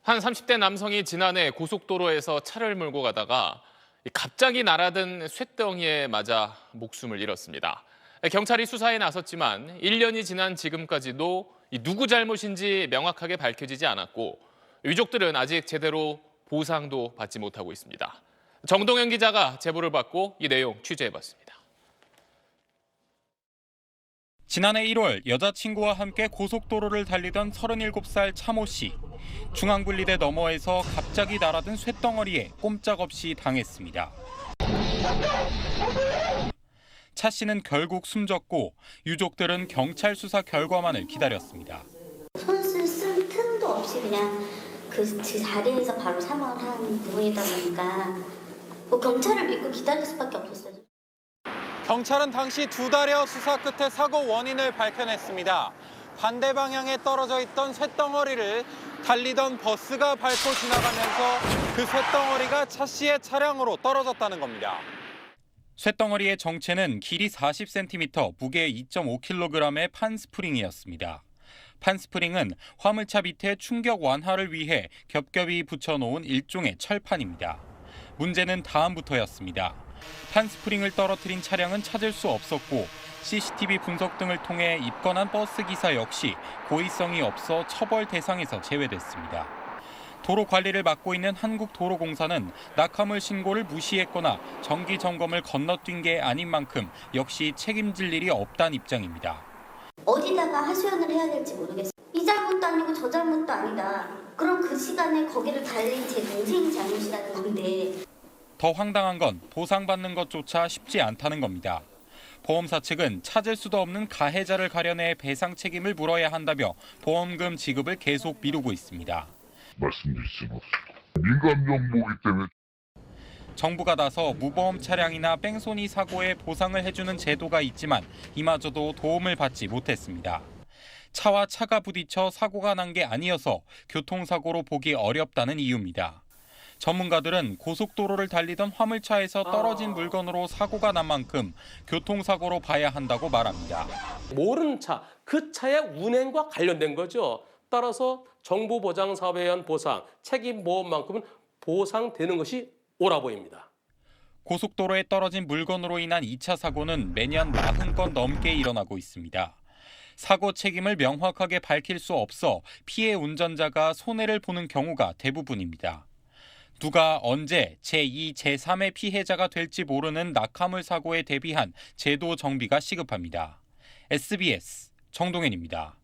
한 30대 남성이 지난해 고속도로에서 차를 몰고 가다가 갑자기 날아든 쇳덩이에 맞아 목숨을 잃었습니다. 경찰이 수사에 나섰지만 1년이 지난 지금까지도 누구 잘못인지 명확하게 밝혀지지 않았고 유족들은 아직 제대로 보상도 받지 못하고 있습니다. 정동현 기자가 제보를 받고 이 내용 취재해봤습니다. 지난해 1월 여자친구와 함께 고속도로를 달리던 37살 차모 씨. 중앙분리대 너머에서 갑자기 날아든 쇳덩어리에 꼼짝없이 당했습니다. 차 씨는 결국 숨졌고 유족들은 경찰 수사 결과만을 기다렸습니다. 손을 쓸 틈도 없이 그냥 그 자리에서 바로 사망을 한 부분이다 보니까 경찰을 믿고 기다릴 수밖에 없었어요. 경찰은 당시 2달여 수사 끝에 사고 원인을 밝혀냈습니다. 반대 방향에 떨어져 있던 쇳덩어리를 달리던 버스가 밟고 지나가면서 그 쇳덩어리가 차 씨의 차량으로 떨어졌다는 겁니다. 쇳덩어리의 정체는 길이 40cm, 무게 2.5kg의 판스프링이었습니다. 판스프링은 화물차 밑에 충격 완화를 위해 겹겹이 붙여놓은 일종의 철판입니다. 문제는 다음부터였습니다. 판스프링을 떨어뜨린 차량은 찾을 수 없었고 CCTV 분석 등을 통해 입건한 버스 기사 역시 고의성이 없어 처벌 대상에서 제외됐습니다. 도로 관리를 맡고 있는 한국도로공사는 낙하물 신고를 무시했거나 정기 점검을 건너뛴 게 아닌 만큼 역시 책임질 일이 없다는 입장입니다. 어디다가 하소연을 해야 될지 모르겠어요. 이 잘못도 아니고 저 잘못도 아니다. 그럼 그 시간에 거기를 달린 제 동생이 잘못이라는 건데. 더 황당한 건 보상받는 것조차 쉽지 않다는 겁니다. 보험사 측은 찾을 수도 없는 가해자를 가려내 배상 책임을 물어야 한다며 보험금 지급을 계속 미루고 있습니다. 말씀드릴 수는 없습니다. 민감 정보이기 때문에. 정부가 나서 무보험 차량이나 뺑소니 사고에 보상을 해주는 제도가 있지만 이마저도 도움을 받지 못했습니다. 차와 차가 부딪혀 사고가 난 게 아니어서 교통사고로 보기 어렵다는 이유입니다. 전문가들은 고속도로를 달리던 화물차에서 떨어진 물건으로 사고가 난 만큼 교통사고로 봐야 한다고 말합니다. 모르는 차, 그 차의 운행과 관련된 거죠. 따라서 정부보장사업에 의한 보상, 책임보험만큼은 보상되는 것이 옳아 보입니다. 고속도로에 떨어진 물건으로 인한 2차 사고는 매년 40건 넘게 일어나고 있습니다. 사고 책임을 명확하게 밝힐 수 없어 피해 운전자가 손해를 보는 경우가 대부분입니다. 누가 언제 제2, 제3의 피해자가 될지 모르는 낙하물 사고에 대비한 제도 정비가 시급합니다. SBS 정동현입니다.